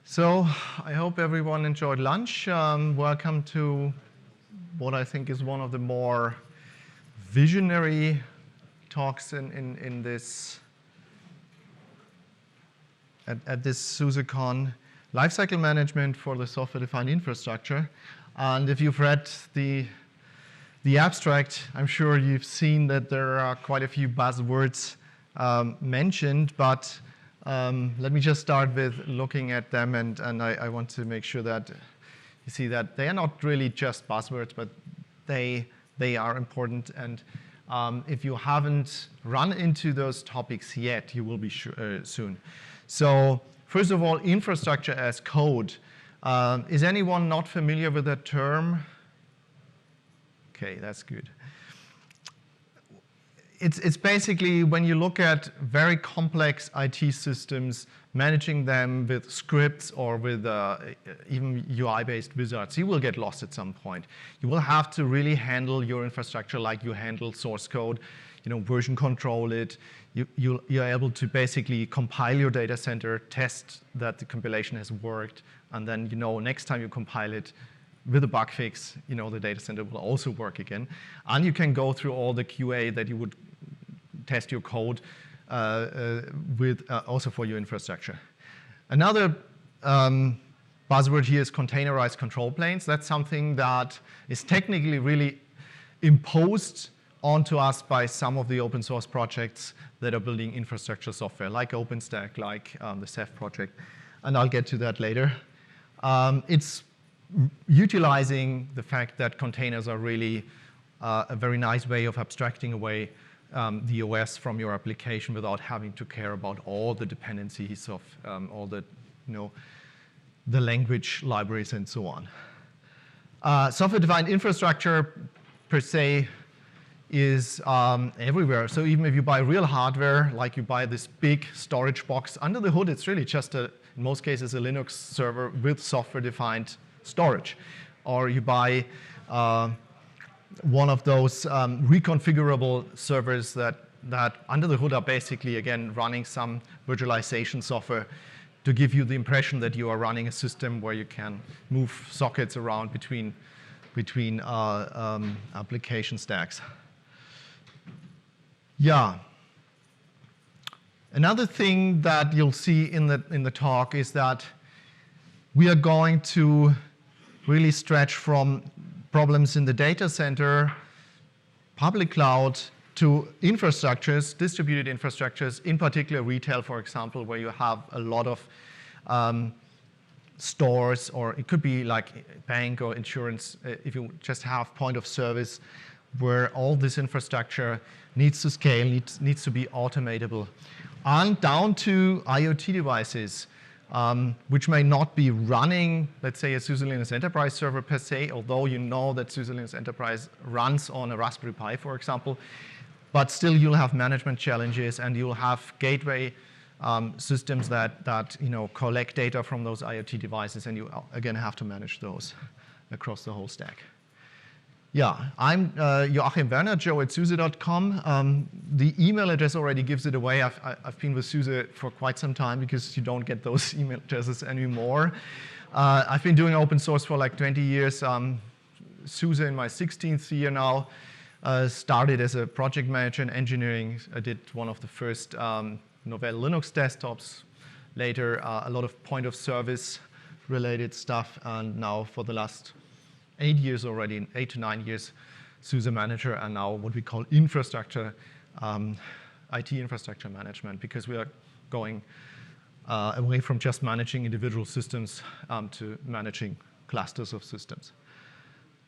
So I hope everyone enjoyed lunch. Welcome to what I think is one of the more visionary talks in this at this SUSECON, lifecycle management for the software-defined infrastructure. And if you've read the abstract, I'm sure you've seen that there are quite a few buzzwords mentioned, but let me just start with looking at them, and I want to make sure that you see that they are not really just buzzwords, but they are important. And if you haven't run into those topics yet, you will be soon. So first of all, infrastructure as code. Is anyone not familiar with that term? Okay, that's good. It's basically when you look at very complex IT systems, managing them with scripts or with even UI-based wizards, you will get lost at some point. You will have to really handle your infrastructure like you handle source code, version control it. You're able to basically compile your data center, test that the compilation has worked, and then next time you compile it with a bug fix, the data center will also work again. And you can go through all the QA that you would test your code with also for your infrastructure. Another buzzword here is containerized control planes. That's something that is technically really imposed onto us by some of the open source projects that are building infrastructure software, like OpenStack, like the Ceph project, and I'll get to that later. It's utilizing the fact that containers are really a very nice way of abstracting away the OS from your application without having to care about all the dependencies of all the, the language libraries and so on. Software-defined infrastructure per se is everywhere. So even if you buy real hardware, like you buy this big storage box, under the hood it's really just in most cases a Linux server with software-defined storage. Or you buy one of those reconfigurable servers that under the hood are basically, again, running some virtualization software to give you the impression that you are running a system where you can move sockets around between application stacks. Yeah. Another thing that you'll see in the talk is that we are going to really stretch from problems in the data center, public cloud, to infrastructures, distributed infrastructures, in particular retail, for example, where you have a lot of stores, or it could be like bank or insurance, if you just have point of service, where all this infrastructure needs to scale, needs to be automatable, and down to IoT devices, which may not be running, let's say, a SUSE Linux Enterprise server per se, although you know that SUSE Linux Enterprise runs on a Raspberry Pi, for example, but still you'll have management challenges, and you'll have gateway systems that collect data from those IoT devices, and you again have to manage those across the whole stack. Yeah, I'm Joachim Werner, joe@suse.com. The email address already gives it away. I've been with SUSE for quite some time because you don't get those email addresses anymore. I've been doing open source for like 20 years. SUSE in my 16th year now. Started as a project manager in engineering. I did one of the first Novell Linux desktops. Later, a lot of point of service related stuff, and now for the last 8 years already, 8 to 9 years, SUSE Manager, and now what we call infrastructure, IT infrastructure management, because we are going away from just managing individual systems to managing clusters of systems.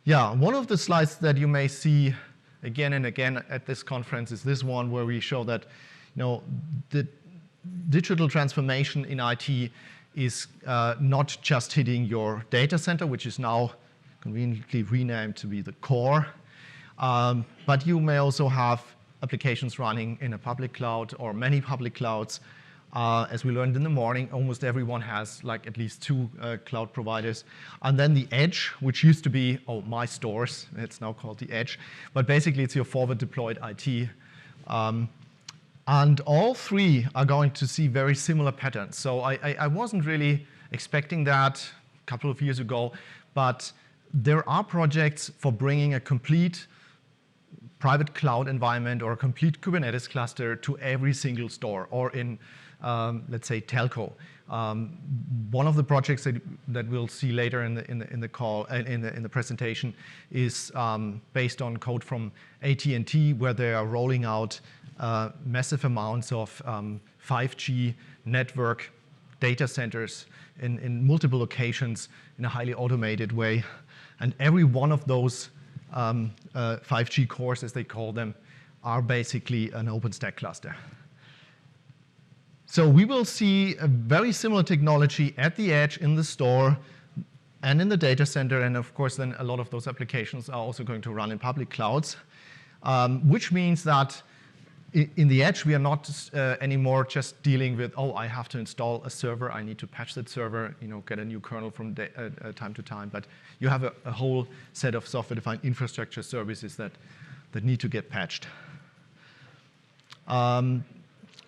Yeah, one of the slides that you may see again and again at this conference is this one where we show that the digital transformation in IT is not just hitting your data center, which is now conveniently renamed to be the core, but you may also have applications running in a public cloud or many public clouds. As we learned in the morning, almost everyone has like at least 2 cloud providers. And then the edge, which used to be, my stores, it's now called the edge, but basically it's your forward deployed IT. And all three are going to see very similar patterns. So I wasn't really expecting that a couple of years ago, but there are projects for bringing a complete private cloud environment or a complete Kubernetes cluster to every single store or in, let's say, telco. One of the projects that we'll see later in the call in the presentation is based on code from AT&T, where they are rolling out massive amounts of 5G network data centers in multiple locations in a highly automated way, and every one of those 5G cores, as they call them, are basically an OpenStack cluster. So we will see a very similar technology at the edge, in the store, and in the data center, and of course then a lot of those applications are also going to run in public clouds, which means that in the edge, we are not anymore just dealing with, oh, I have to install a server, I need to patch that server, get a new kernel from time to time, but you have a whole set of software-defined infrastructure services that need to get patched.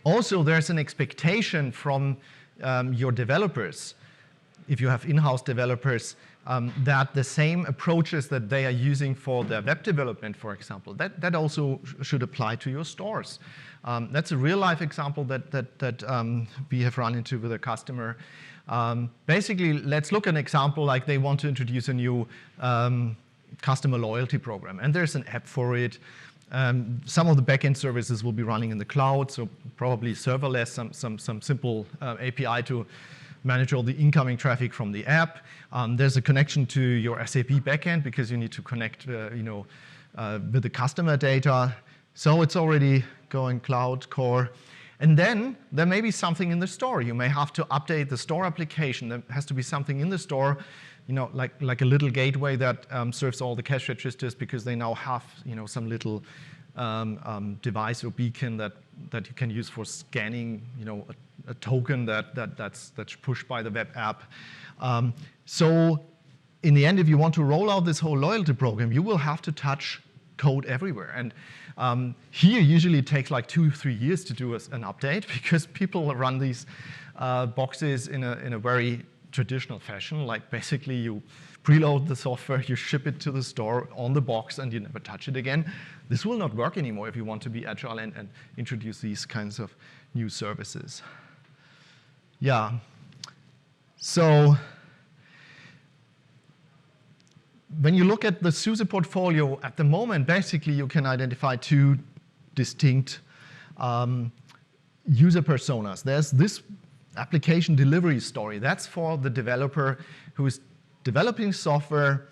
Also, there's an expectation from your developers, if you have in-house developers, that the same approaches that they are using for their web development, for example, that also should apply to your stores. That's a real-life example that we have run into with a customer. Basically, let's look at an example like they want to introduce a new customer loyalty program, and there's an app for it. Some of the backend services will be running in the cloud, so probably serverless, some simple API to manage all the incoming traffic from the app. There's a connection to your SAP backend because you need to connect with the customer data. So it's already going cloud core. And then there may be something in the store. You may have to update the store application. There has to be something in the store, like a little gateway that serves all the cash registers because they now have some little device or beacon that you can use for scanning a token that's pushed by the web app. So in the end, if you want to roll out this whole loyalty program, you will have to touch code everywhere. And here, usually it takes like 2-3 years to do an update because people run these boxes in a very traditional fashion. Like basically, you preload the software, you ship it to the store on the box, and you never touch it again. This will not work anymore if you want to be agile and introduce these kinds of new services. Yeah. So when you look at the SUSE portfolio at the moment, basically you can identify two distinct user personas. There's this application delivery story. That's for the developer who is developing software,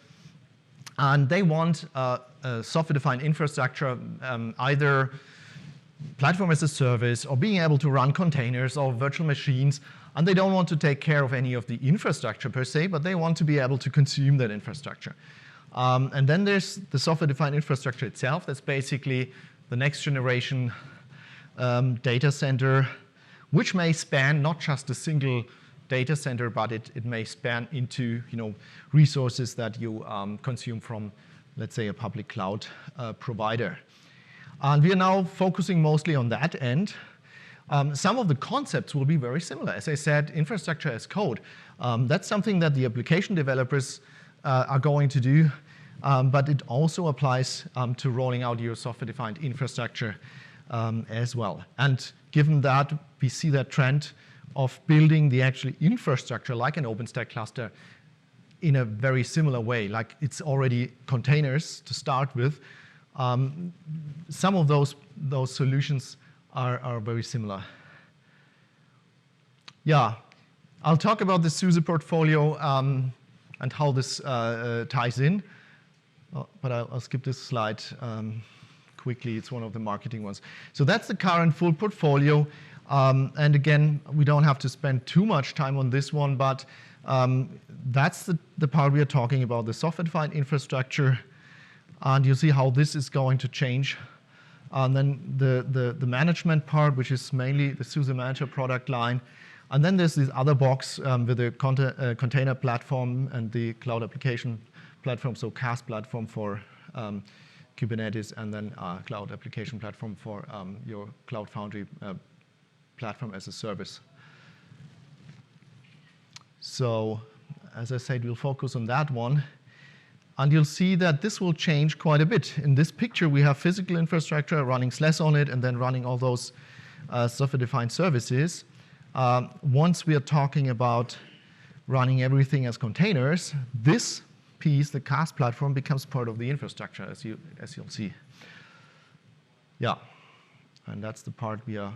and they want a software-defined infrastructure, either platform as a service or being able to run containers or virtual machines, and they don't want to take care of any of the infrastructure per se, but they want to be able to consume that infrastructure. And then there's the software-defined infrastructure itself. That's basically the next generation data center, which may span not just a single data center, but it may span into resources that you consume from, let's say, a public cloud provider. And we are now focusing mostly on that end. Some of the concepts will be very similar. As I said, infrastructure as code. That's something that the application developers are going to do, but it also applies to rolling out your software-defined infrastructure as well. And given that, we see that trend of building the actual infrastructure like an OpenStack cluster in a very similar way. Like it's already containers to start with. Some of those solutions are very similar. Yeah, I'll talk about the SUSE portfolio and how this ties in. But I'll skip this slide quickly. It's one of the marketing ones. So that's the current full portfolio. And again, we don't have to spend too much time on this one, but that's the part we are talking about, the software-defined infrastructure. And you see how this is going to change. And then the management part, which is mainly the SUSE Manager product line. And then there's this other box with the container platform and the cloud application platform, so CaaS platform for Kubernetes, and then cloud application platform for your Cloud Foundry platform as a service. So as I said, we'll focus on that one. And you'll see that this will change quite a bit. In this picture, we have physical infrastructure running SLES on it and then running all those software-defined services. Once we are talking about running everything as containers, this piece, the CAS platform, becomes part of the infrastructure, as you'll see. Yeah, and that's the part we are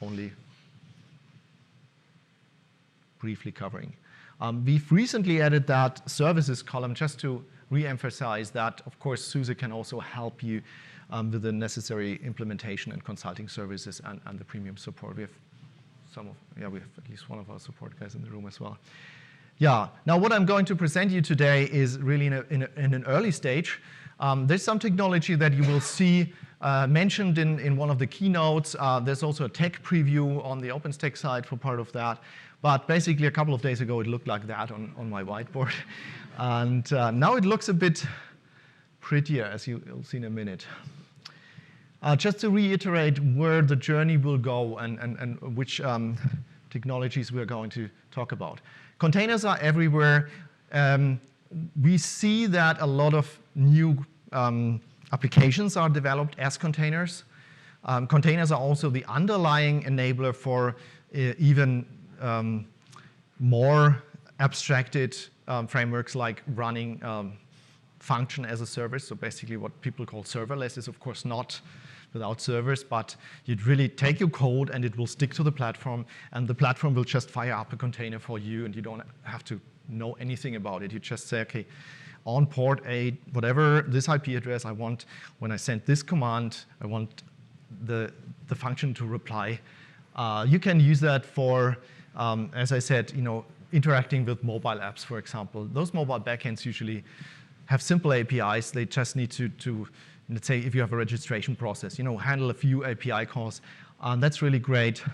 only briefly covering. We've recently added that services column just to re-emphasize that, of course, SUSE can also help you with the necessary implementation and consulting services and the premium support. We have we have at least one of our support guys in the room as well. Yeah, now what I'm going to present you today is really in an early stage. There's some technology that you will see mentioned in one of the keynotes. There's also a tech preview on the OpenStack side for part of that. But basically, a couple of days ago, it looked like that on my whiteboard. And now it looks a bit prettier, as you'll see in a minute. Just to reiterate where the journey will go and which technologies we're going to talk about. Containers are everywhere. We see that a lot of new applications are developed as containers. Containers are also the underlying enabler for even more abstracted frameworks like running function as a service. So basically what people call serverless is of course not without servers, but you'd really take your code and it will stick to the platform, and the platform will just fire up a container for you, and you don't have to know anything about it. You just say, okay, on port 8, whatever this IP address I want, when I send this command, I want the function to reply. You can use that for, as I said, interacting with mobile apps, for example. Those mobile backends usually have simple APIs. They just need to let's say if you have a registration process, handle a few API calls. That's really great.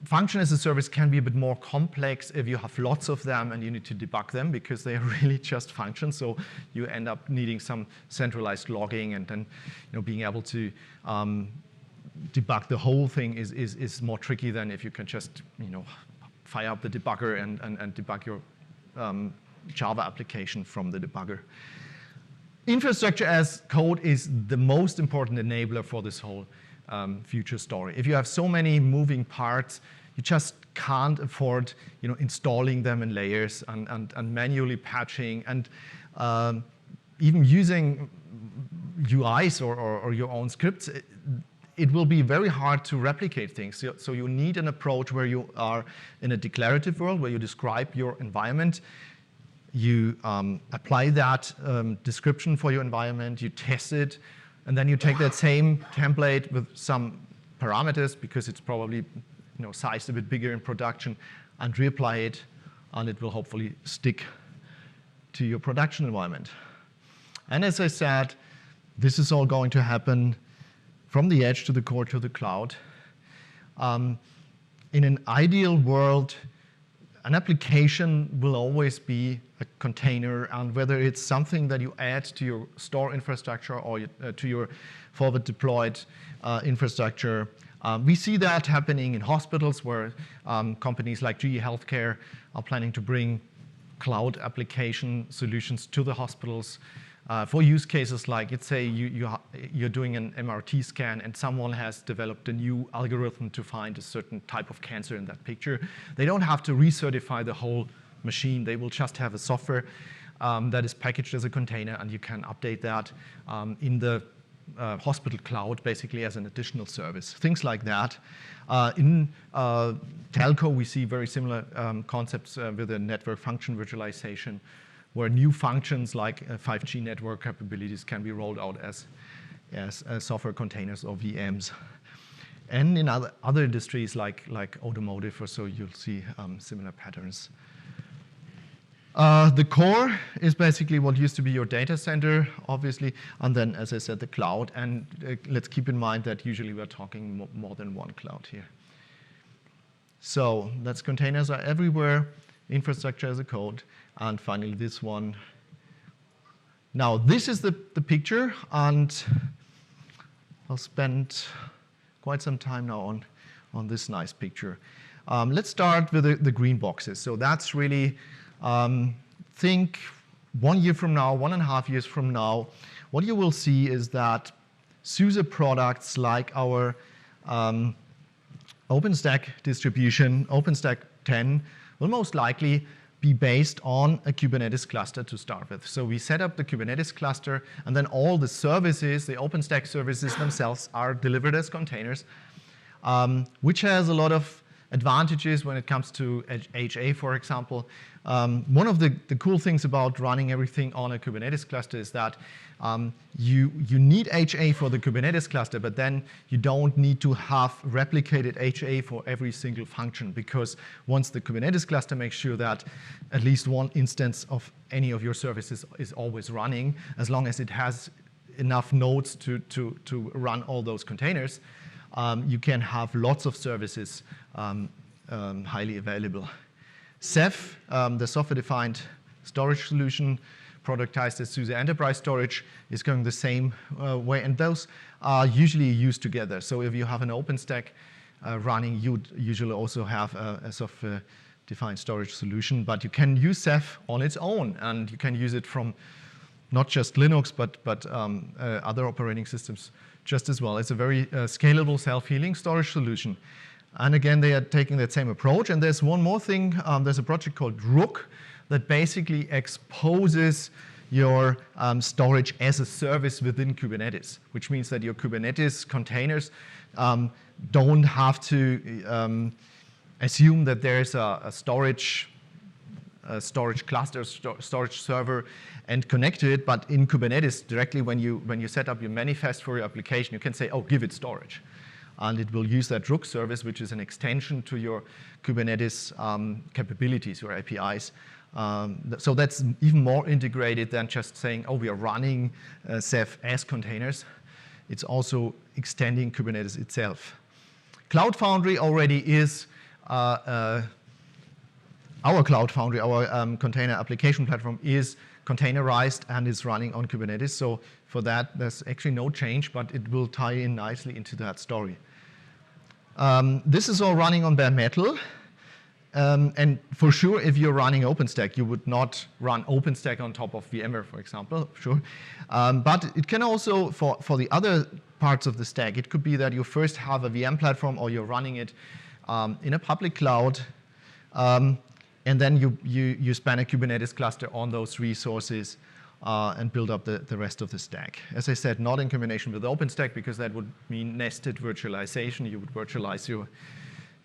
Function as a service can be a bit more complex if you have lots of them and you need to debug them because they are really just functions. So you end up needing some centralized logging, and then being able to debug the whole thing is more tricky than if you can just fire up the debugger and debug your Java application from the debugger. Infrastructure as code is the most important enabler for this whole future story. If you have so many moving parts, you just can't afford installing them in layers and manually patching and even using UIs or your own scripts. It will be very hard to replicate things. So you need an approach where you are in a declarative world, where you describe your environment. You apply that description for your environment, you test it, and then you take that same template with some parameters, because it's probably sized a bit bigger in production, and reapply it, and it will hopefully stick to your production environment. And as I said, this is all going to happen from the edge to the core to the cloud. In an ideal world, an application will always be a container, and whether it's something that you add to your store infrastructure or to your forward deployed infrastructure. We see that happening in hospitals where companies like GE Healthcare are planning to bring cloud application solutions to the hospitals for use cases like, let's say you're doing an MRT scan and someone has developed a new algorithm to find a certain type of cancer in that picture. They don't have to recertify the whole machine. They will just have a software that is packaged as a container, and you can update that in the hospital cloud, basically as an additional service. Things like that. In telco, we see very similar concepts with the network function virtualization, where new functions like 5G network capabilities can be rolled out as software containers or VMs. And in other industries like automotive or so, you'll see similar patterns. The core is basically what used to be your data center, obviously, and then, as I said, the cloud. And let's keep in mind that usually we're talking more than one cloud here. So that's containers are everywhere, infrastructure as a code, and finally this one. Now, this is the picture, and I'll spend quite some time now on this nice picture. Let's start with the green boxes. So that's really, think 1 year from now, 1.5 years from now, what you will see is that SUSE products like our OpenStack distribution, OpenStack 10, will most likely be based on a Kubernetes cluster to start with. So we set up the Kubernetes cluster, and then all the services, the OpenStack services themselves, are delivered as containers, which has a lot of advantages when it comes to HA, for example. One of the cool things about running everything on a Kubernetes cluster is that you need HA for the Kubernetes cluster, but then you don't need to have replicated HA for every single function, because once the Kubernetes cluster makes sure that at least one instance of any of your services is always running, as long as it has enough nodes to run all those containers, you can have lots of services highly available. Ceph, the software-defined storage solution, productized as SUSE Enterprise Storage, is going the same way, and those are usually used together. So if you have an OpenStack running, you'd usually also have a software-defined storage solution, but you can use Ceph on its own, and you can use it from not just Linux, but other operating systems just as well. It's a very scalable, self-healing storage solution. And again, they are taking that same approach. And there's one more thing. There's a project called Rook that basically exposes your storage as a service within Kubernetes, which means that your Kubernetes containers don't have to assume that there's a storage cluster, storage server, and connect to it. But in Kubernetes, directly when you set up your manifest for your application, you can say, oh, give it storage. And it will use that Rook service, which is an extension to your Kubernetes capabilities, your APIs. So that's even more integrated than just saying, oh, we are running Ceph as containers. It's also extending Kubernetes itself. Cloud Foundry already is our Cloud Foundry, our container application platform, is containerized and is running on Kubernetes. So for that, there's actually no change, but it will tie in nicely into that story. This is all running on bare metal. And for sure, if you're running OpenStack, you would not run OpenStack on top of VMware, for example, sure. But it can also, for the other parts of the stack, it could be that you first have a VM platform or you're running it in a public cloud, and then you span a Kubernetes cluster on those resources and build up the rest of the stack. As I said, not in combination with OpenStack, because that would mean nested virtualization. You would virtualize your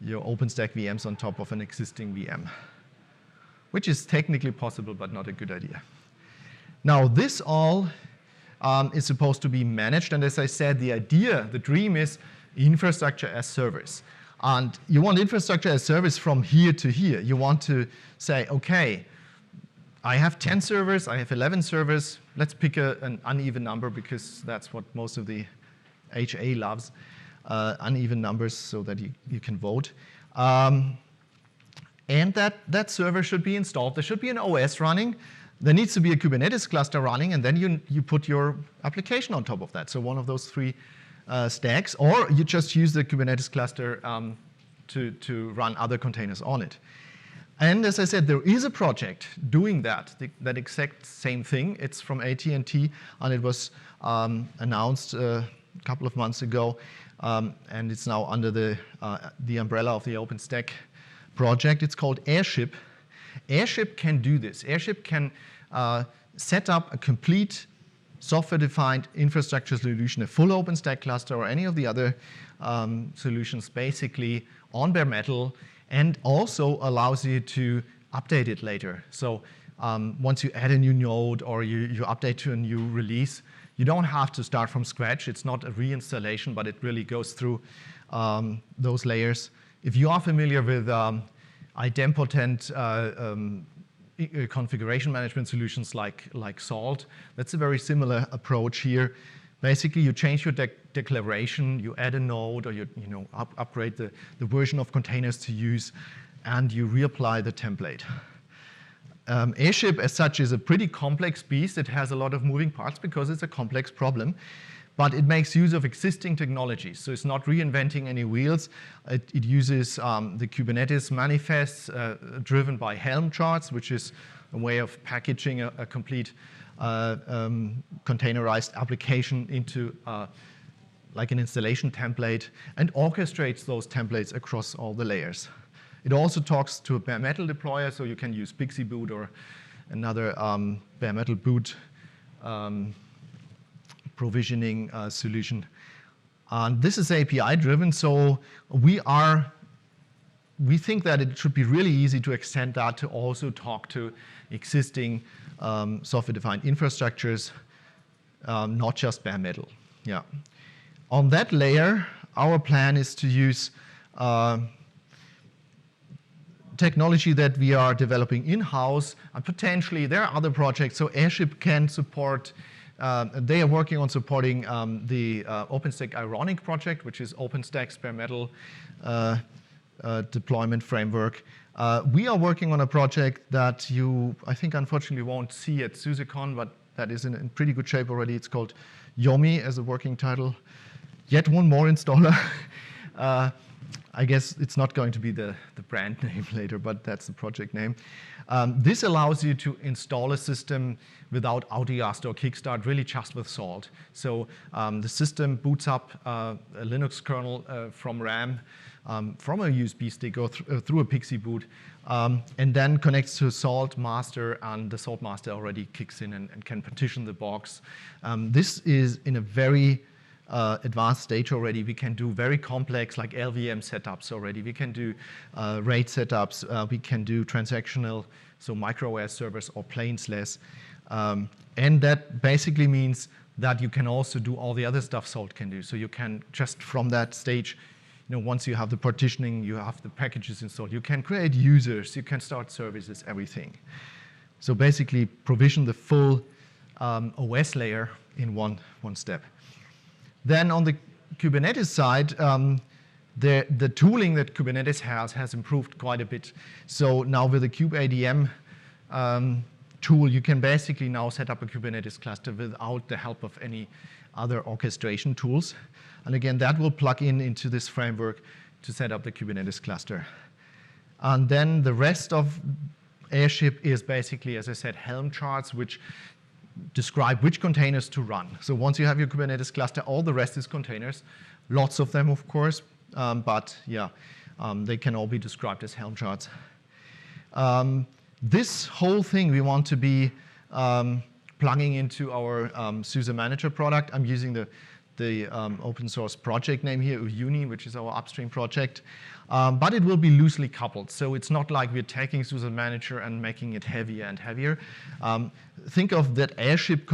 OpenStack VMs on top of an existing VM, which is technically possible, but not a good idea. Now, this all is supposed to be managed, and as I said, the idea, the dream is infrastructure as service. And you want infrastructure as service from here to here. You want to say, okay, I have 10 servers, I have 11 servers. Let's pick an uneven number, because that's what most of the HA loves, uneven numbers, so that you can vote. And that server should be installed. There should be an OS running. There needs to be a Kubernetes cluster running, and then you put your application on top of that. So one of those three stacks, or you just use the Kubernetes cluster to run other containers on it. And as I said, there is a project doing that exact same thing. It's from AT&T, and it was announced a couple of months ago, and it's now under the umbrella of the OpenStack project. It's called Airship. Airship can do this. Airship can set up a complete software-defined infrastructure solution, a full OpenStack cluster, or any of the other solutions, basically on bare metal, and also allows you to update it later. So once you add a new node or you update to a new release, you don't have to start from scratch. It's not a reinstallation, but it really goes through those layers. If you are familiar with idempotent configuration management solutions like Salt, that's a very similar approach here. Basically, you change your declaration, you add a node, or you upgrade the version of containers to use, and you reapply the template. Airship, as such, is a pretty complex beast. It has a lot of moving parts because it's a complex problem. but it makes use of existing technologies. So it's not reinventing any wheels. It uses the Kubernetes manifests driven by Helm charts, which is a way of packaging a complete containerized application into like an installation template, and orchestrates those templates across all the layers. It also talks to a bare metal deployer, so you can use Pixie Boot or another bare metal boot provisioning solution. And this is API driven, so we think that it should be really easy to extend that to also talk to existing software-defined infrastructures, not just bare metal. Yeah. On that layer, our plan is to use technology that we are developing in-house, and potentially there are other projects. So Airship can support, they are working on supporting the OpenStack Ironic project, which is OpenStack's bare metal deployment framework. We are working on a project that you, I think, unfortunately won't see at SUSECON, but that is in pretty good shape already. It's called Yomi as a working title. Yet one more installer. I guess it's not going to be the brand name later, but that's the project name. This allows you to install a system without Autiast or Kickstart, really just with Salt. So the system boots up a Linux kernel from RAM, from a USB stick or through a Pixie Boot, and then connects to a Salt master, and the Salt master already kicks in and can partition the box. This is in a very advanced stage already. We can do very complex, like LVM setups already. We can do RAID setups. We can do transactional, so micro-OS servers or plainsless. And that basically means that you can also do all the other stuff Salt can do. So you can just from that stage, once you have the partitioning, you have the packages installed, you can create users, you can start services, everything. So basically provision the full OS layer in one step. Then on the Kubernetes side, the tooling that Kubernetes has improved quite a bit. So now with the kubeadm tool, you can basically now set up a Kubernetes cluster without the help of any other orchestration tools. And again, that will plug into this framework to set up the Kubernetes cluster. And then the rest of Airship is basically, as I said, Helm charts, which describe which containers to run. So once you have your Kubernetes cluster, all the rest is containers. Lots of them, of course, but yeah, they can all be described as Helm charts. This whole thing we want to be plugging into our SUSE Manager product. I'm using the open source project name here, Uyuni, which is our upstream project. But it will be loosely coupled. So it's not like we're taking SUSE Manager and making it heavier and heavier. Think of that Airship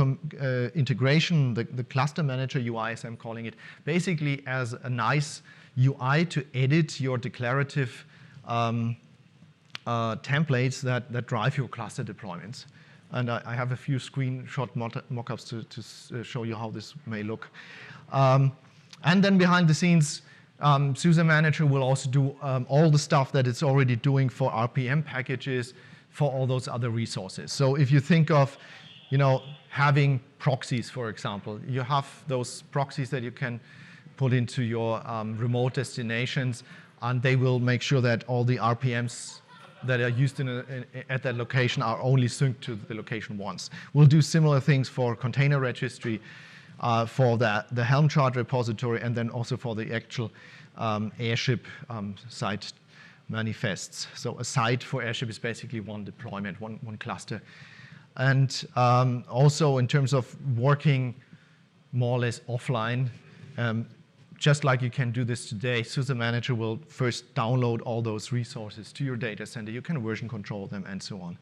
integration, the cluster manager UI, as I'm calling it, basically as a nice UI to edit your declarative templates that drive your cluster deployments. And I have a few screenshot mockups to show you how this may look. And then behind the scenes, SUSE Manager will also do all the stuff that it's already doing for RPM packages for all those other resources. So if you think of, having proxies, for example, you have those proxies that you can put into your remote destinations, and they will make sure that all the RPMs that are used at that location are only synced to the location once. We'll do similar things for container registry, for the Helm chart repository, and then also for the actual Airship site manifests. So a site for Airship is basically one deployment, one cluster. And also in terms of working more or less offline, just like you can do this today, SUSE Manager will first download all those resources to your data center. You can version control them and so on.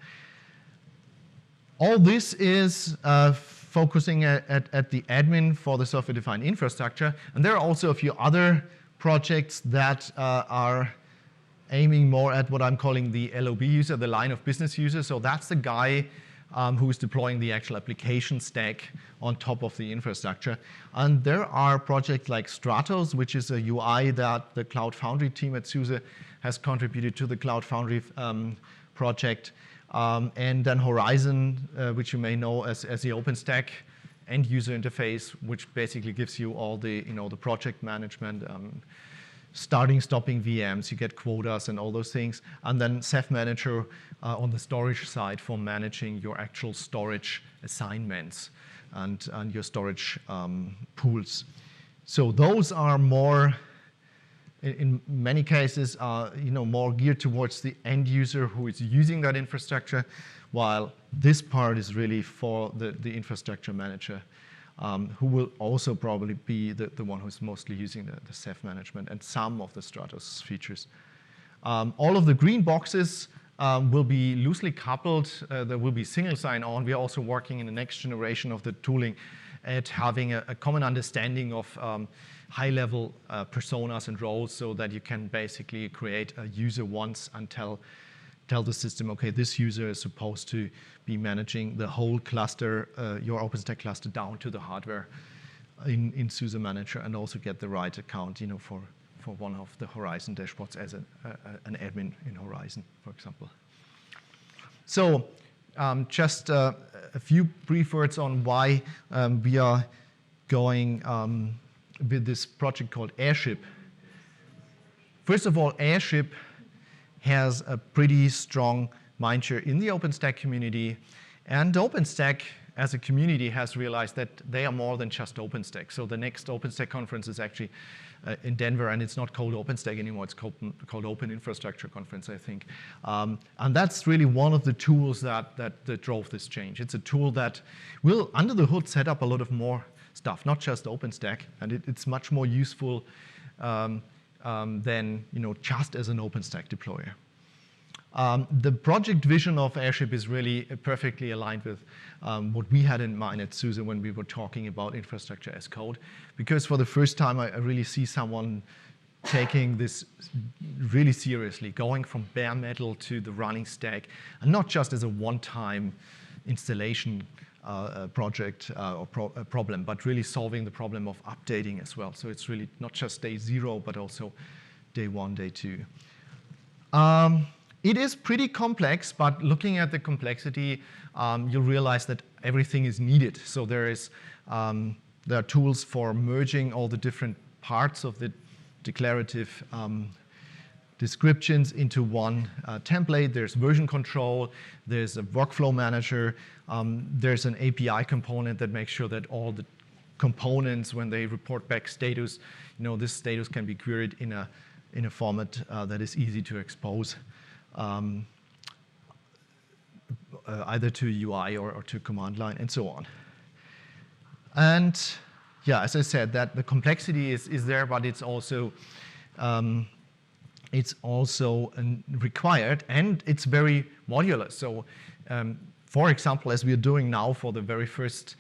All this is focusing at the admin for the software-defined infrastructure. And there are also a few other projects that are aiming more at what I'm calling the LOB user, the line of business user. So that's the guy who is deploying the actual application stack on top of the infrastructure. And there are projects like Stratos, which is a UI that the Cloud Foundry team at SUSE has contributed to the Cloud Foundry project. And then Horizon, which you may know as the OpenStack end user interface, which basically gives you all the, the project management, starting, stopping VMs, you get quotas and all those things. And then SUSE Manager on the storage side for managing your actual storage assignments and your storage pools. So those are more, in many cases, more geared towards the end user who is using that infrastructure, while this part is really for the infrastructure manager, who will also probably be the one who's mostly using the SUSE management and some of the Stratos features. All of the green boxes will be loosely coupled. There will be single sign-on. We are also working in the next generation of the tooling at having a common understanding of high-level personas and roles, so that you can basically create a user once and tell the system, okay, this user is supposed to be managing the whole cluster, your OpenStack cluster, down to the hardware in SUSE Manager, and also get the right account, for one of the Horizon dashboards as an admin in Horizon, for example. So just a few brief words on why we are going with this project called Airship. First of all, Airship has a pretty strong mindshare in the OpenStack community, and OpenStack as a community has realized that they are more than just OpenStack. So the next OpenStack conference is actually in Denver, and it's not called OpenStack anymore, it's called Open Infrastructure Conference, I think. And that's really one of the tools that drove this change. It's a tool that will, under the hood, set up a lot of more stuff, not just OpenStack, and it's much more useful than just as an OpenStack deployer. The project vision of Airship is really perfectly aligned with what we had in mind at SUSE when we were talking about infrastructure as code, because for the first time I really see someone taking this really seriously, going from bare metal to the running stack, and not just as a one-time installation project or problem, but really solving the problem of updating as well. So it's really not just day 0, but also day 1, day 2. It is pretty complex, but looking at the complexity, you'll realize that everything is needed. So there are tools for merging all the different parts of the declarative descriptions into one template. There's version control, there's a workflow manager, there's an API component that makes sure that all the components, when they report back status, this status can be queried in a format that is easy to expose, either to UI or to command line, and so on. And yeah, as I said, that the complexity is there, but it's also required, and it's very modular. So, for example, as we are doing now for the very first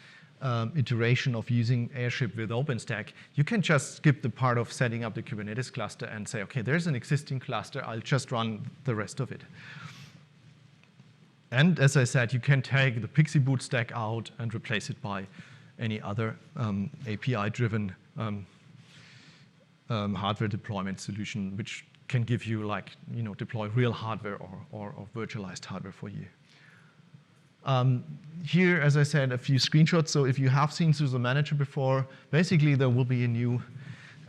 iteration of using Airship with OpenStack, you can just skip the part of setting up the Kubernetes cluster and say, okay, there's an existing cluster, I'll just run the rest of it. And as I said, you can take the Pixie boot stack out and replace it by any other API-driven hardware deployment solution, which can give you, deploy real hardware or virtualized hardware for you. Here, as I said, a few screenshots. So if you have seen SUSE Manager before, basically there will be a new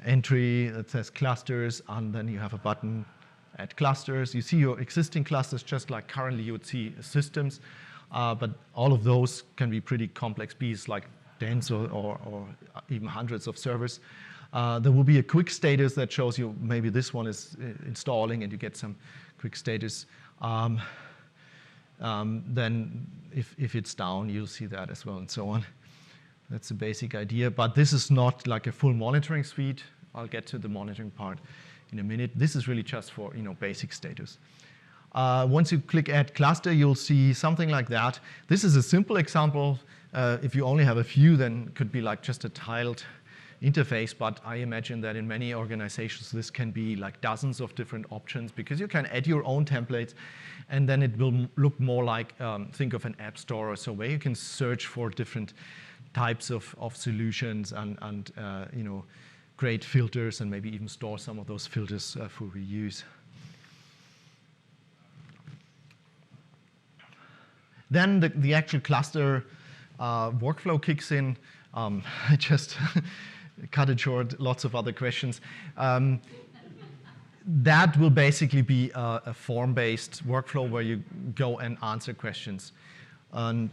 entry that says clusters, and then you have a button, add clusters. You see your existing clusters just like currently you would see systems, but all of those can be pretty complex beasts, like tens or even hundreds of servers. There will be a quick status that shows you maybe this one is installing, and you get some quick status. Then if it's down, you'll see that as well, and so on. That's the basic idea, but this is not like a full monitoring suite. I'll get to the monitoring part in a minute. This is really just for basic status. Once you click Add Cluster, you'll see something like that. This is a simple example. If you only have a few, then it could be like just a tiled interface, but I imagine that in many organizations this can be like dozens of different options, because you can add your own templates, and then it will look more like, think of an app store or so, where you can search for different types of solutions and create filters and maybe even store some of those filters for reuse. Then the actual cluster workflow kicks in. I just cut it short, lots of other questions. That will basically be a form-based workflow where you go and answer questions. And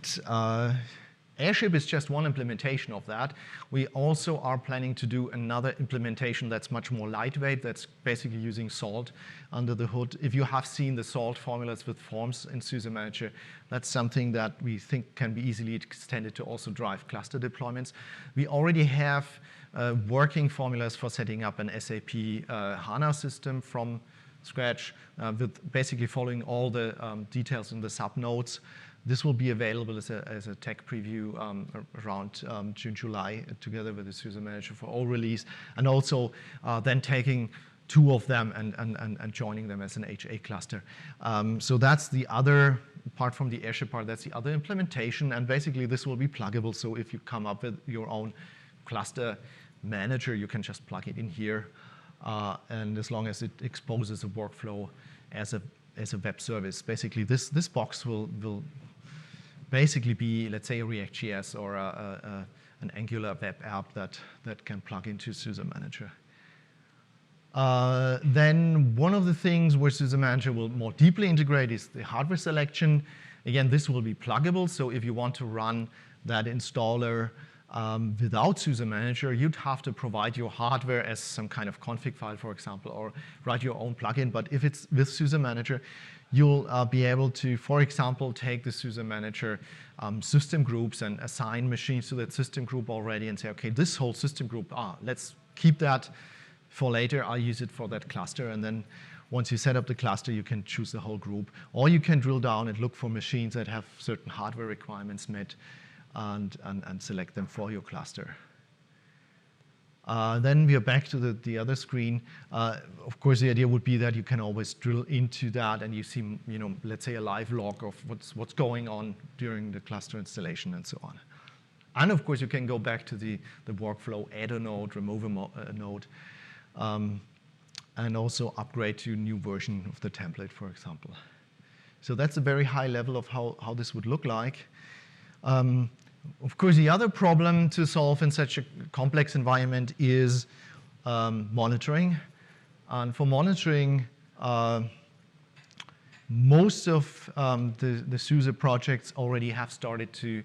Airship is just one implementation of that. We also are planning to do another implementation that's much more lightweight, that's basically using Salt under the hood. If you have seen the Salt formulas with forms in SUSE Manager, that's something that we think can be easily extended to also drive cluster deployments. We already have working formulas for setting up an SAP HANA system from scratch, with basically following all the details in the subnodes. This will be available as a tech preview around June, July, together with the SUSE Manager for all release, and also then taking two of them and joining them as an HA cluster. So that's the other, apart from the Airship part, that's the other implementation, and basically this will be pluggable, so if you come up with your own cluster manager, you can just plug it in here, and as long as it exposes a workflow as a web service. Basically, this box will basically be, let's say, a React.js or an Angular web app that can plug into SUSE Manager. Then one of the things where SUSE Manager will more deeply integrate is the hardware selection. Again, this will be pluggable, so if you want to run that installer without SUSE Manager, you'd have to provide your hardware as some kind of config file, for example, or write your own plugin. But if it's with SUSE Manager, you'll be able to, for example, take the SUSE Manager system groups and assign machines to that system group already and say, okay, this whole system group, let's keep that for later. I'll use it for that cluster. And then once you set up the cluster, you can choose the whole group. Or you can drill down and look for machines that have certain hardware requirements met and select them for your cluster. Then we are back to the other screen. Of course, the idea would be that you can always drill into that and you see, let's say a live log of what's going on during the cluster installation and so on. And of course, you can go back to the workflow, add a node, remove a node, and also upgrade to a new version of the template, for example. So that's a very high level of how this would look like. Of course, the other problem to solve in such a complex environment is monitoring. And for monitoring, most of the SUSE projects already have started to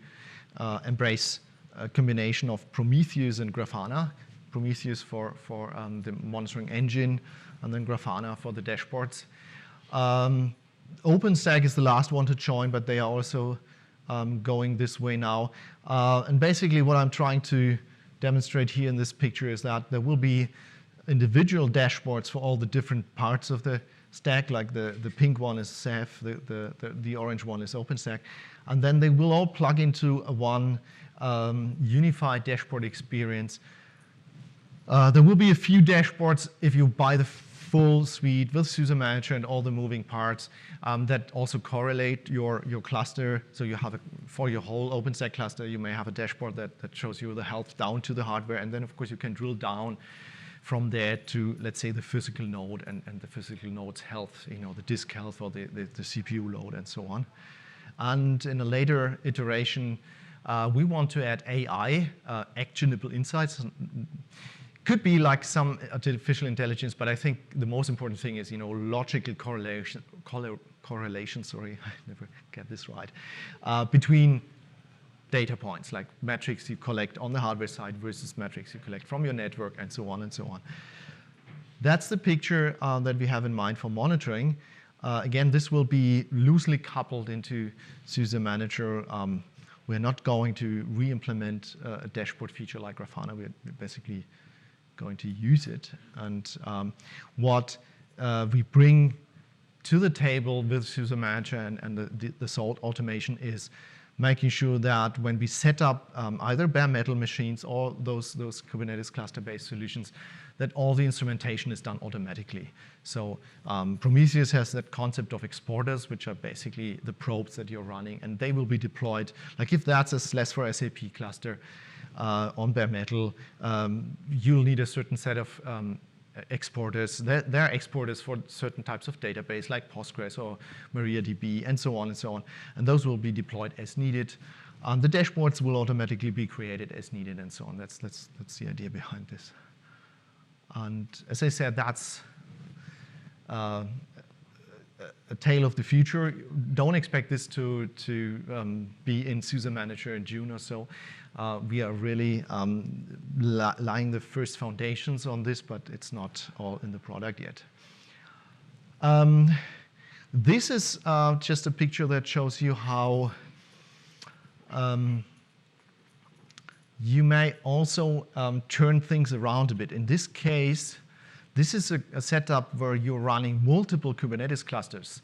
embrace a combination of Prometheus and Grafana. Prometheus for the monitoring engine, and then Grafana for the dashboards. OpenStack is the last one to join, but they are also going this way now. And basically what I'm trying to demonstrate here in this picture is that there will be individual dashboards for all the different parts of the stack, like the pink one is Ceph, the orange one is OpenStack. And then they will all plug into one unified dashboard experience. There will be a few dashboards if you buy the full suite with SUSE Manager and all the moving parts that also correlate your cluster. So you have, for your whole OpenStack cluster, you may have a dashboard that shows you the health down to the hardware. And then, of course, you can drill down from there to, let's say, the physical node and the physical node's health, the disk health or the CPU load and so on. And in a later iteration, we want to add AI, actionable insights. Could be like some artificial intelligence, but I think the most important thing is, logical correlation, sorry, I never get this right, between data points, like metrics you collect on the hardware side versus metrics you collect from your network, and so on and so on. That's the picture that we have in mind for monitoring. Again, this will be loosely coupled into SUSE Manager. We're not going to re-implement a dashboard feature like Grafana. We're basically going to use it. And what we bring to the table with SUSE Manager and the Salt automation is making sure that when we set up either bare metal machines or those Kubernetes cluster-based solutions, that all the instrumentation is done automatically. So Prometheus has that concept of exporters, which are basically the probes that you're running, and they will be deployed. Like if that's a SLES4SAP cluster on bare metal, you'll need a certain set of exporters. There are exporters for certain types of database, like Postgres or MariaDB, and so on and so on. And those will be deployed as needed. The dashboards will automatically be created as needed and so on. That's the idea behind this. And as I said, that's a tale of the future. Don't expect this to be in SUSE Manager in June or so. We are really laying the first foundations on this, but it's not all in the product yet. This is just a picture that shows you how you may also turn things around a bit. In this case, this is a setup where you're running multiple Kubernetes clusters.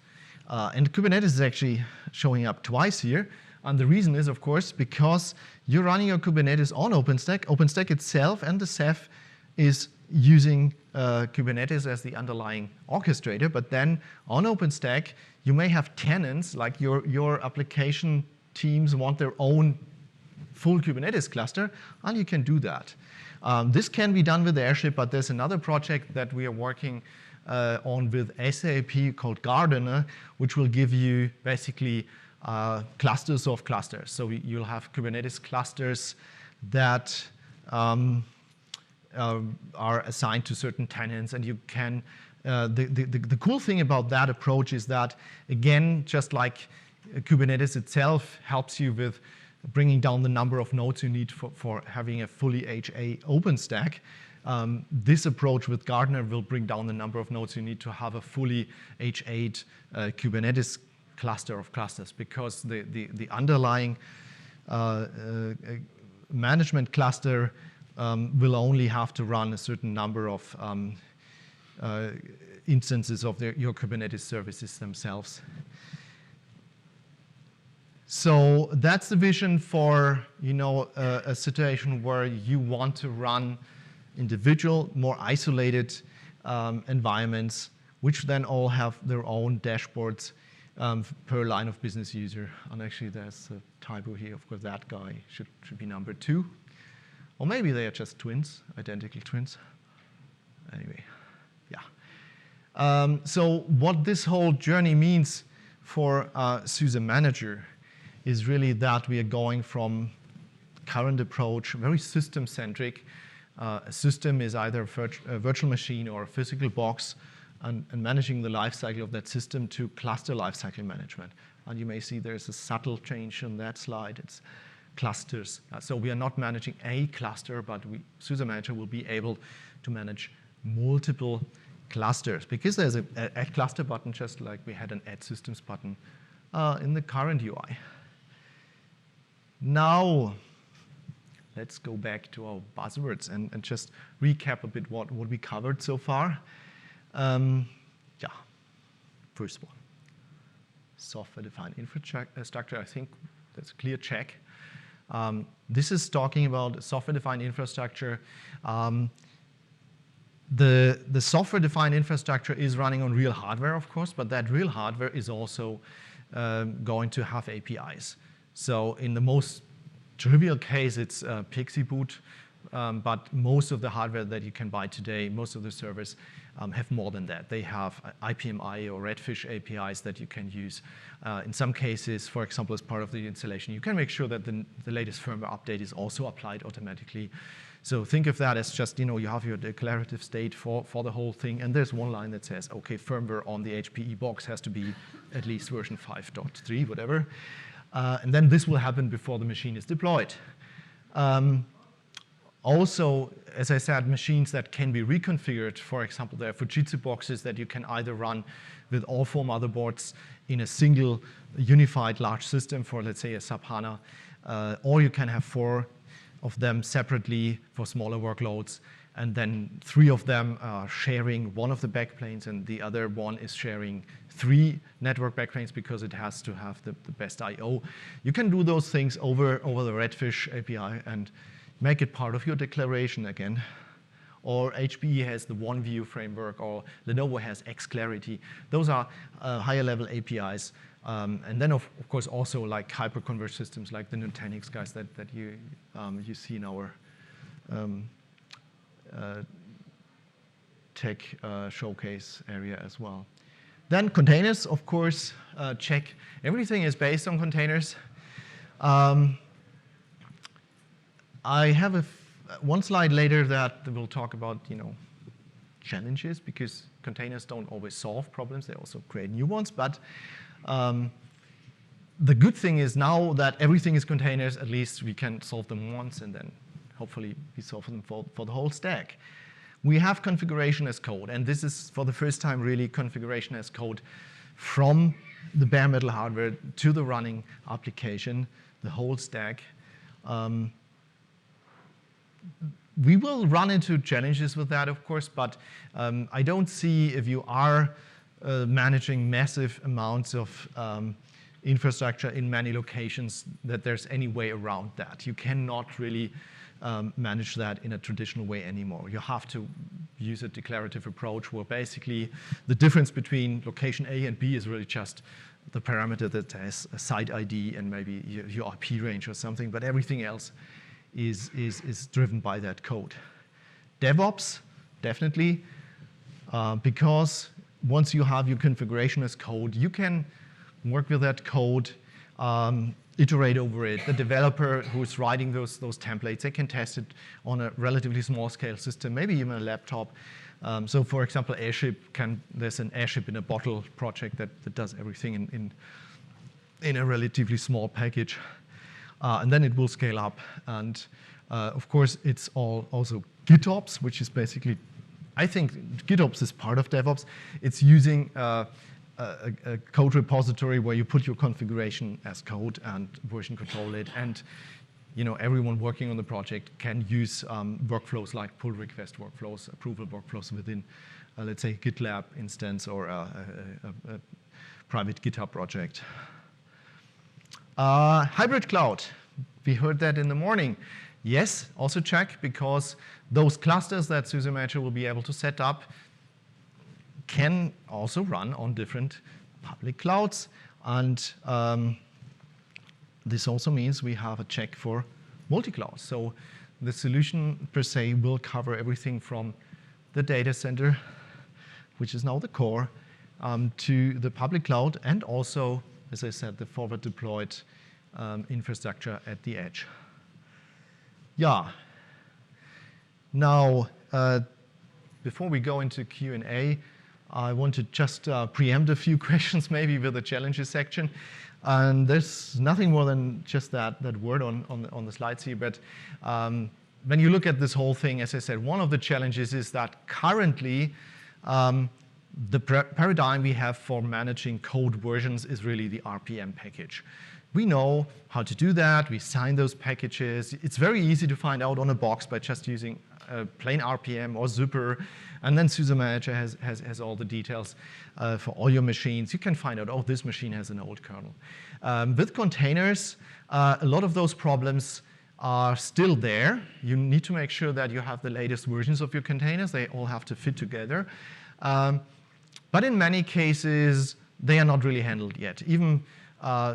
And Kubernetes is actually showing up twice here. And the reason is, of course, because you're running your Kubernetes on OpenStack. OpenStack itself and the Ceph is using Kubernetes as the underlying orchestrator. But then on OpenStack, you may have tenants, like your application teams want their own full Kubernetes cluster, and you can do that. This can be done with Airship, but there's another project that we are working on with SAP called Gardener, which will give you basically clusters of clusters. So you'll have Kubernetes clusters that are assigned to certain tenants, and you can. The cool thing about that approach is that, again, just like Kubernetes itself helps you with bringing down the number of nodes you need for having a fully HA OpenStack, this approach with Gardener will bring down the number of nodes you need to have a fully H8 Kubernetes cluster of clusters, because the underlying management cluster will only have to run a certain number of instances of your Kubernetes services themselves. So that's the vision for a situation where you want to run individual, more isolated environments, which then all have their own dashboards per line of business user. And actually, there's a typo here. Of course, that guy should be number 2. Or maybe they are just twins, identical twins. Anyway, yeah. So what this whole journey means for SUSE Manager is really that we are going from current approach, very system-centric. A system is either a virtual machine or a physical box, and managing the lifecycle of that system to cluster lifecycle management. And you may see there's a subtle change on that slide. It's clusters. So we are not managing a cluster, but SUSE Manager will be able to manage multiple clusters, because there's a add cluster button, just like we had an add systems button in the current UI. Now, let's go back to our buzzwords and just recap a bit what we covered so far. Yeah, first one, software-defined infrastructure. I think that's a clear check. This is talking about software-defined infrastructure. The software-defined infrastructure is running on real hardware, of course, but that real hardware is also going to have APIs. So in the most trivial case, it's Pixie boot, but most of the hardware that you can buy today, most of the servers have more than that. They have IPMI or Redfish APIs that you can use. In some cases, for example, as part of the installation, you can make sure that the latest firmware update is also applied automatically. So think of that as just, you have your declarative state for the whole thing, and there's one line that says, okay, firmware on the HPE box has to be at least version 5.3, whatever. And then this will happen before the machine is deployed. Also, as I said, machines that can be reconfigured. For example, there are Fujitsu boxes that you can either run with all 4 motherboards in a single unified large system for, let's say, a SAP HANA, or you can have 4 of them separately for smaller workloads, and then 3 of them are sharing one of the backplanes, and the other one is sharing 3 network backplanes because it has to have the best I/O. You can do those things over the Redfish API and make it part of your declaration again. Or HPE has the OneView framework, or Lenovo has xClarity. Those are higher level APIs. And then, of course, also like hyperconverged systems like the Nutanix guys that you see in our tech showcase area as well. Then containers, of course, check. Everything is based on containers. I have one slide later that will talk about, challenges, because containers don't always solve problems. They also create new ones. But the good thing is now that everything is containers, at least we can solve them once, and then hopefully we solve them for the whole stack. We have configuration as code, and this is for the first time really configuration as code from the bare metal hardware to the running application, the whole stack. We will run into challenges with that, of course, but I don't see, if you are managing massive amounts of infrastructure in many locations, that there's any way around that. You cannot really manage that in a traditional way anymore. You have to use a declarative approach where basically the difference between location A and B is really just the parameter that has a site ID and maybe your IP range or something, but everything else is driven by that code. DevOps, definitely, because once you have your configuration as code, you can work with that code, iterate over it. The developer who's writing those templates, they can test it on a relatively small scale system, maybe even a laptop. So for example, Airship there's an Airship in a bottle project that does everything in a relatively small package. And then it will scale up. And of course, it's also GitOps, which is basically, I think GitOps is part of DevOps. It's using a code repository where you put your configuration as code and version control it. And everyone working on the project can use workflows like pull request workflows, approval workflows within, let's say, GitLab instance or a private GitHub project. Hybrid cloud, we heard that in the morning. Yes, also check, because those clusters that SUSE Manager will be able to set up can also run on different public clouds. And this also means we have a check for multi-cloud. So the solution per se will cover everything from the Datacenter, which is now the core, to the public cloud, and also, as I said, the forward deployed infrastructure at the edge. Yeah. Now, before we go into Q&A, I want to just preempt a few questions maybe with the challenges section. And there's nothing more than just that word on the slides here. But when you look at this whole thing, as I said, one of the challenges is that currently the paradigm we have for managing code versions is really the RPM package. We know how to do that. We sign those packages. It's very easy to find out on a box by just using plain RPM or Zypper. And then SUSE Manager has all the details for all your machines. You can find out, oh, this machine has an old kernel. With containers, a lot of those problems are still there. You need to make sure that you have the latest versions of your containers. They all have to fit together. But in many cases, they are not really handled yet. Even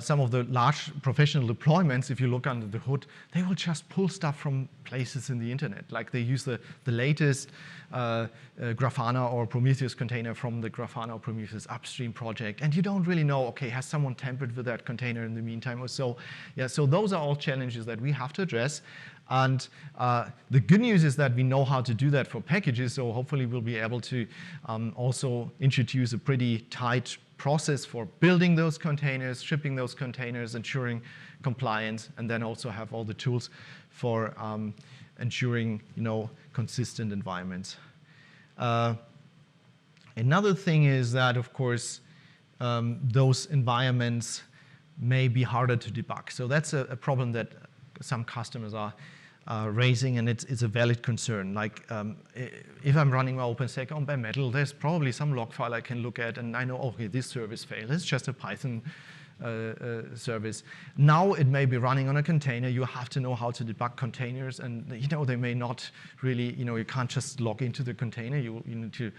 some of the large professional deployments, if you look under the hood, they will just pull stuff from places in the internet. Like they use the latest Grafana or Prometheus container from the Grafana or Prometheus upstream project. And you don't really know, okay, has someone tampered with that container in the meantime or so? Yeah, so those are all challenges that we have to address. And the good news is that we know how to do that for packages. So hopefully we'll be able to also introduce a pretty tight process for building those containers, shipping those containers, ensuring compliance, and then also have all the tools for ensuring consistent environments. Another thing is that, of course, those environments may be harder to debug. So that's a problem that some customers are raising, and it's a valid concern. Like if I'm running my OpenStack on bare metal, there's probably some log file I can look at, and I know, okay, this service failed. It's just a Python service. Now it may be running on a container. You have to know how to debug containers, and they may not really, you can't just log into the container. You need to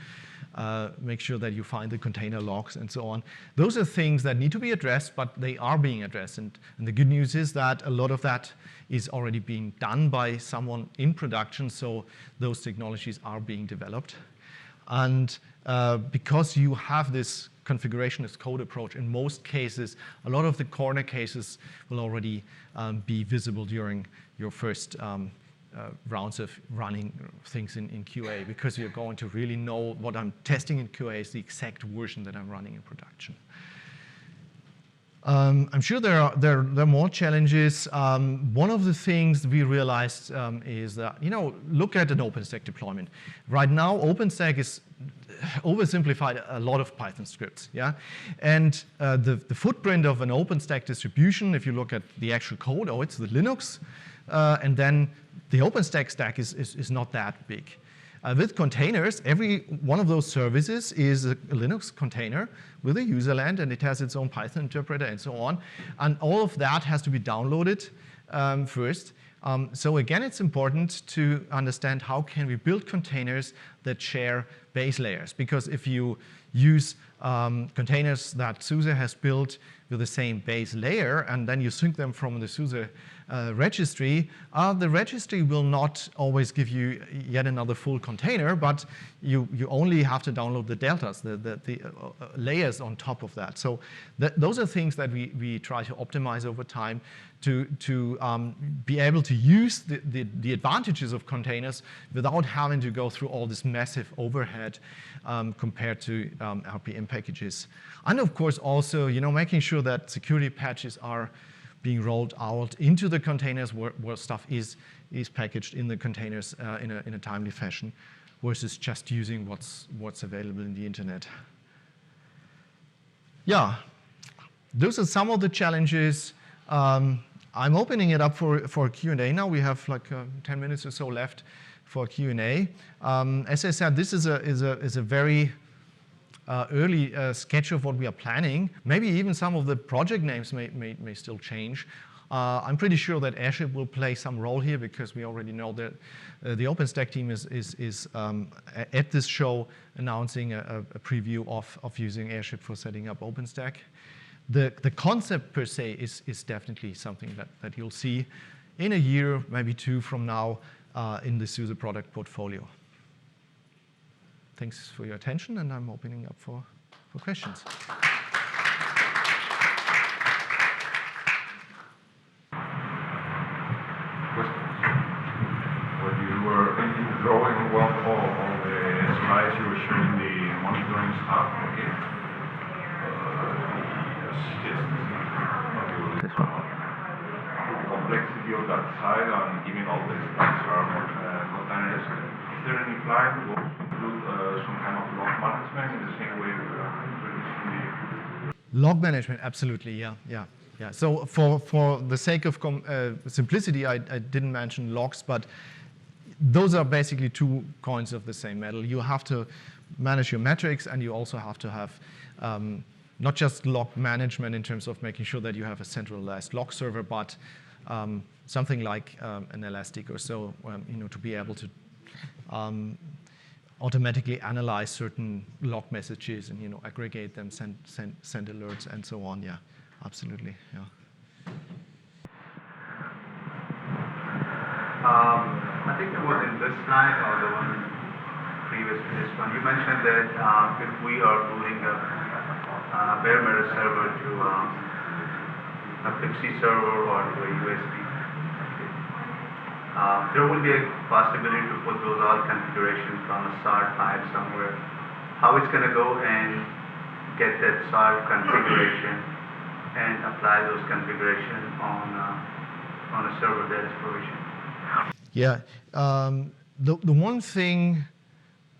make sure that you find the container logs and so on. Those are things that need to be addressed, but they are being addressed. And the good news is that a lot of that is already being done by someone in production, so those technologies are being developed. And because you have this configuration as code approach, in most cases, a lot of the corner cases will already be visible during your first rounds of running things in QA, because you're going to really know what I'm testing in QA is the exact version that I'm running in production. I'm sure there are more challenges. One of the things we realized is that, look at an OpenStack deployment. Right now, OpenStack is oversimplified a lot of Python scripts, yeah? And the footprint of an OpenStack distribution, if you look at the actual code, it's the Linux, and then the OpenStack stack is not that big. With containers, every one of those services is a Linux container with a userland, and it has its own Python interpreter and so on. And all of that has to be downloaded first. So again, it's important to understand how can we build containers that share base layers. Because if you use containers that SUSE has built with the same base layer, and then you sync them from the SUSE registry, the registry will not always give you yet another full container, but you only have to download the deltas, the layers on top of that. So those are things that we try to optimize over time to be able to use the advantages of containers without having to go through all this massive overhead compared to RPM packages. And of course also, making sure that security patches are being rolled out into the containers where stuff is packaged in the containers in a timely fashion, versus just using what's available in the internet. Yeah, those are some of the challenges. I'm opening it up for Q&A now. We have like 10 minutes or so left for Q&A. As I said, this is a very early sketch of what we are planning. Maybe even some of the project names may still change. I'm pretty sure that Airship will play some role here, because we already know that the OpenStack team is at this show announcing a preview of using Airship for setting up OpenStack. The concept per se is definitely something that you'll see in a year, maybe two from now, in the SUSE product portfolio. Thanks for your attention, and I'm opening up for questions. When you were drawing all the slides, you were showing the monitoring stuff, okay? This one. The complexity of that side and giving all the stacks are containers. Is there any plan to include some kind of log management in the same way we are introducing the... Log management, absolutely, yeah. So for the sake of simplicity, I didn't mention logs, but those are basically two coins of the same metal. You have to manage your metrics, and you also have to have not just log management in terms of making sure that you have a centralized log server, but something like an Elastic or so, to be able to automatically analyze certain log messages and aggregate them, send alerts, and so on. Yeah, absolutely. Yeah. I think it was in this slide or the one previous to this one. You mentioned that if we are moving a bare metal server to a Pixie server or to a USB, there will be a possibility to put those all configurations on a SAR file somewhere. How it's going to go and get that SAR configuration and apply those configurations on a server that is provisioned? Yeah, the one thing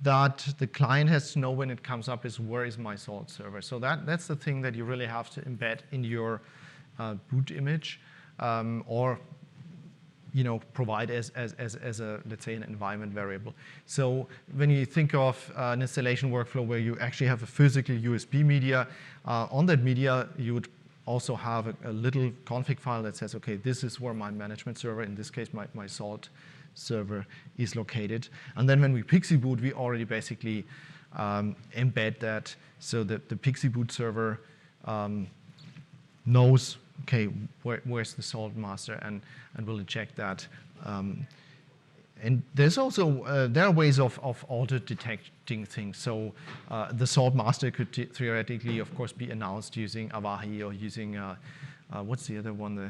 that the client has to know when it comes up is, where is my salt server? So that's the thing that you really have to embed in your boot image, or provide as a, let's say, an environment variable. So when you think of an installation workflow where you actually have a physical USB media, on that media you would also have a little config file that says, okay, this is where my management server, in this case my salt server, is located. And then when we Pixie boot, we already basically embed that so that the Pixie boot server knows, okay, where's the salt master, and will inject that And there's also, there are ways of auto-detecting things. So the salt master could theoretically, of course, be announced using Avahi or using, what's the other one, the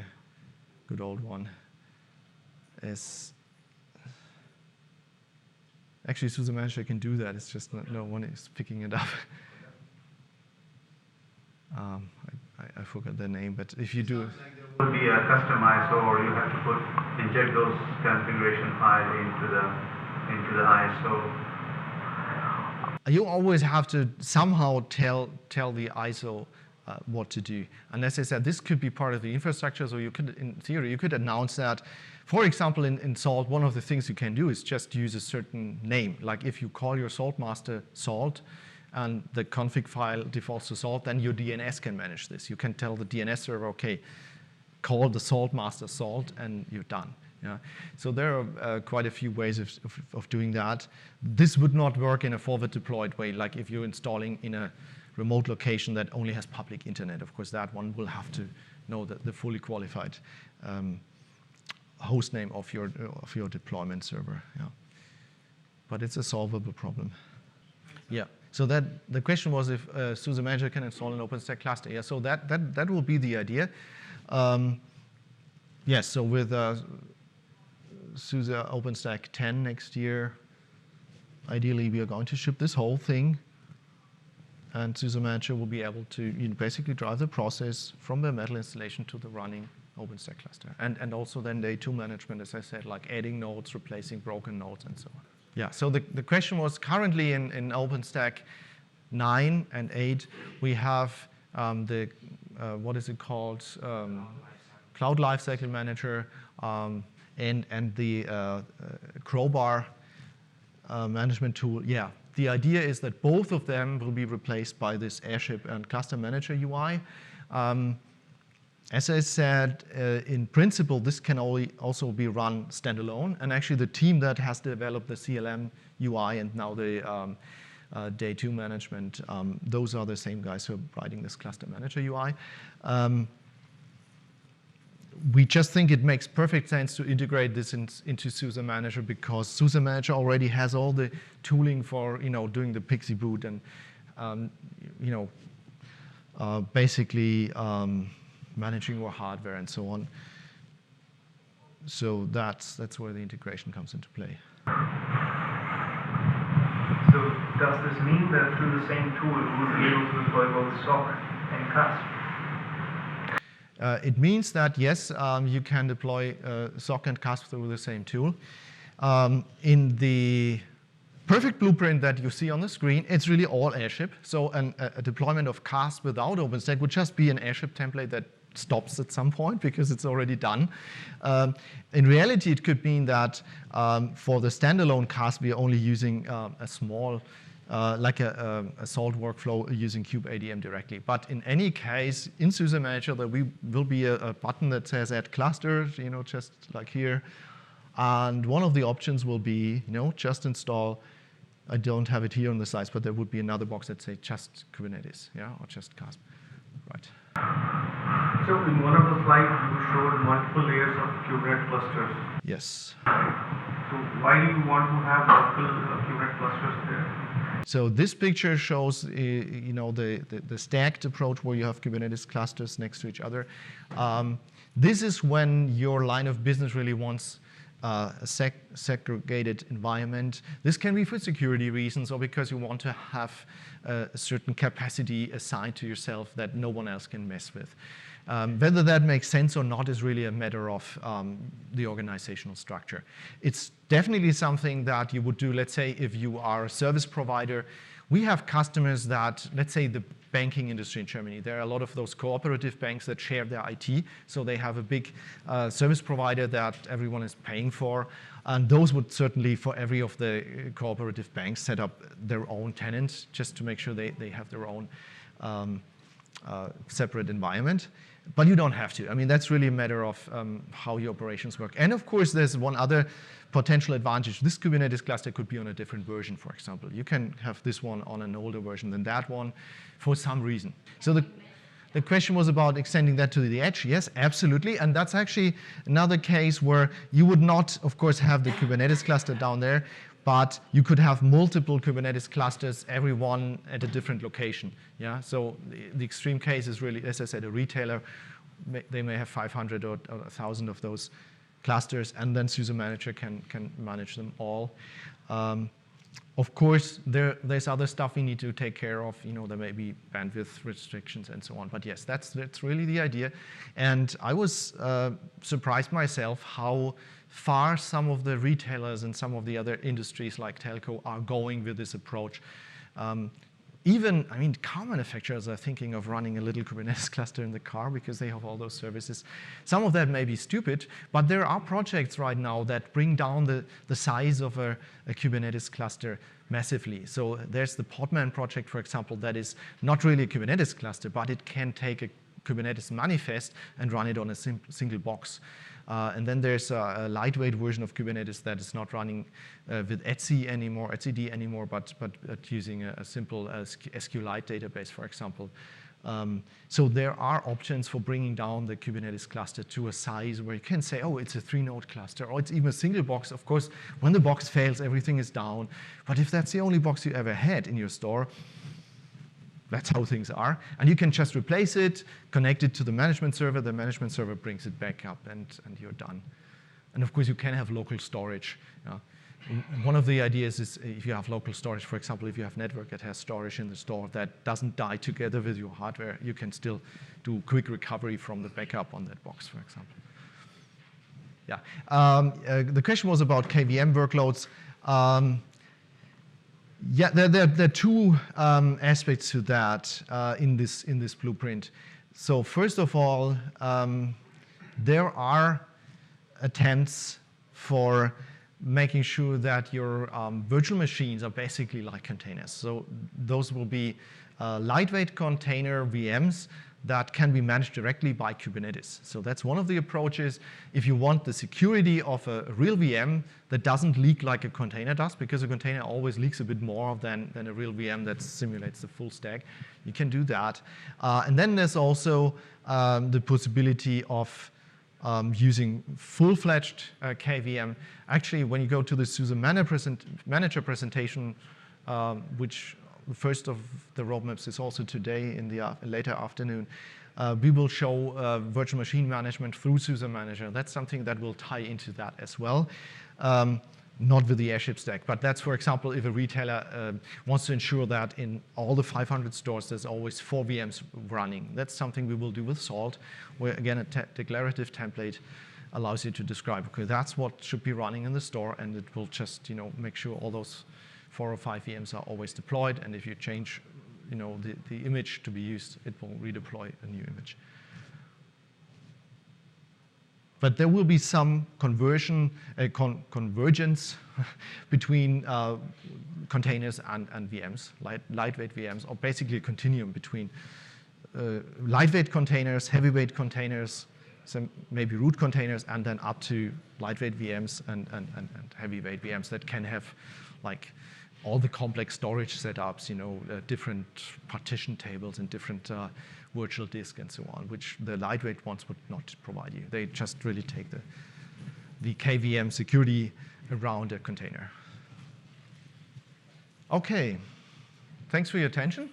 good old one? Actually, SUSE Manager can do that. It's just no one is picking it up. I forgot the name, but if you do. Like there will be a customized, or you have to inject those configuration files into the ISO. You always have to somehow tell the ISO what to do. And as I said, this could be part of the infrastructure. So you could, in theory, you could announce that. For example, in Salt, one of the things you can do is just use a certain name. Like if you call your salt master salt, and the config file defaults to salt, then your DNS can manage this. You can tell the DNS server, okay, call the salt master salt, and you're done. Yeah. So there are quite a few ways of doing that. This would not work in a forward deployed way, like if you're installing in a remote location that only has public internet. Of course, that one will have to know the fully qualified host name of your deployment server. Yeah. But it's a solvable problem. Yeah. So that the question was if SUSE Manager can install an OpenStack cluster. Yeah, so that will be the idea. Yes, so with SUSE OpenStack 10 next year, ideally we are going to ship this whole thing, and SUSE Manager will be able to basically drive the process from the metal installation to the running OpenStack cluster. And also then day two management, as I said, like adding nodes, replacing broken nodes, and so on. Yeah, so the question was currently in OpenStack 9 and 8, we have the, what is it called? Cloud Lifecycle Manager and the Crowbar management tool. Yeah, the idea is that both of them will be replaced by this Airship and Cluster Manager UI. As I said, in principle, this can also be run standalone. And actually, the team that has developed the CLM UI and now the day two management, those are the same guys who are writing this Cluster Manager UI. We just think it makes perfect sense to integrate this into SUSE Manager because SUSE Manager already has all the tooling for doing the Pixie boot and basically managing your hardware and so on. So that's where the integration comes into play. So does this mean that through the same tool we will be able to deploy both SOC and CASP? It means that yes, you can deploy SOC and CASP through the same tool. In the perfect blueprint that you see on the screen, it's really all Airship. So a deployment of CASP without OpenStack would just be an Airship template that stops at some point because it's already done. In reality, it could mean that for the standalone CASP, we are only using a small, like a salt workflow using kubeadm directly. But in any case, in SUSE Manager, there will be a button that says add cluster, just like here. And one of the options will be, just install. I don't have it here on the slides, but there would be another box that says just Kubernetes, yeah, or just CASP, right? So in one of the slides, you showed multiple layers of Kubernetes clusters. Yes. So why do you want to have multiple Kubernetes clusters there? So this picture shows, the stacked approach where you have Kubernetes clusters next to each other. This is when your line of business really wants a segregated environment. This can be for security reasons or because you want to have a certain capacity assigned to yourself that no one else can mess with. Whether that makes sense or not is really a matter of the organizational structure. It's definitely something that you would do, let's say, if you are a service provider. We have customers that, let's say, the banking industry in Germany. There are a lot of those cooperative banks that share their IT, so they have a big service provider that everyone is paying for. And those would certainly, for every of the cooperative banks, set up their own tenant just to make sure they have their own separate environment. But you don't have to. I mean, that's really a matter of how your operations work. And of course, there's one other potential advantage. This Kubernetes cluster could be on a different version, for example. You can have this one on an older version than that one for some reason. So The question was about extending that to the edge. Yes, absolutely. And that's actually another case where you would not, of course, have the Kubernetes cluster down there, but you could have multiple Kubernetes clusters, every one at a different location. Yeah. So the extreme case is really, as I said, a retailer. They may have 500 or 1,000 of those clusters, and then SUSE Manager can manage them all. Of course, there's other stuff we need to take care of. You know, there may be bandwidth restrictions and so on. But yes, that's really the idea. And I was surprised myself how far some of the retailers and some of the other industries like telco are going with this approach. Even, I mean, car manufacturers are thinking of running a little Kubernetes cluster in the car because they have all those services. Some of that may be stupid, but there are projects right now that bring down the size of a Kubernetes cluster massively. So there's the Podman project, for example, that is not really a Kubernetes cluster, but it can take a Kubernetes manifest and run it on a single box. And then there's a lightweight version of Kubernetes that is not running with etcd anymore, but using a simple SQLite database, for example. So there are options for bringing down the Kubernetes cluster to a size where you can say, oh, it's a 3-node cluster, or it's even a single box. Of course, when the box fails, everything is down. But if that's the only box you ever had in your store, that's how things are. And you can just replace it, connect it to the management server brings it back up, and you're done. And of course, you can have local storage. One of the ideas is if you have local storage, for example, if you have network that has storage in the store that doesn't die together with your hardware, you can still do quick recovery from the backup on that box, for example. Yeah. The question was about KVM workloads. Yeah, there are two aspects to that in this blueprint. So first of all, there are attempts for making sure that your virtual machines are basically like containers. So those will be lightweight container VMs that can be managed directly by Kubernetes. So that's one of the approaches. If you want the security of a real VM that doesn't leak like a container does, because a container always leaks a bit more than a real VM that simulates the full stack, you can do that. And then there's also the possibility of using full-fledged KVM. Actually, when you go to the SUSE Manager presentation, which the first of the roadmaps is also today in the later afternoon, we will show virtual machine management through SUSE Manager. That's something that will tie into that as well. Not with the Airship stack, but that's, for example, if a retailer wants to ensure that in all the 500 stores there's always 4 VMs running. That's something we will do with Salt, where again a declarative template allows you to describe, okay, that's what should be running in the store, and it will just, make sure all those 4 or 5 VMs are always deployed, and if you change, the image to be used, it will redeploy a new image. But there will be some convergence between containers and VMs, lightweight VMs, or basically a continuum between lightweight containers, heavyweight containers, some maybe root containers, and then up to lightweight VMs and heavyweight VMs that can have like all the complex storage setups, different partition tables and different virtual disk and so on, which the lightweight ones would not provide you. They just really take the KVM security around a container. Okay, thanks for your attention.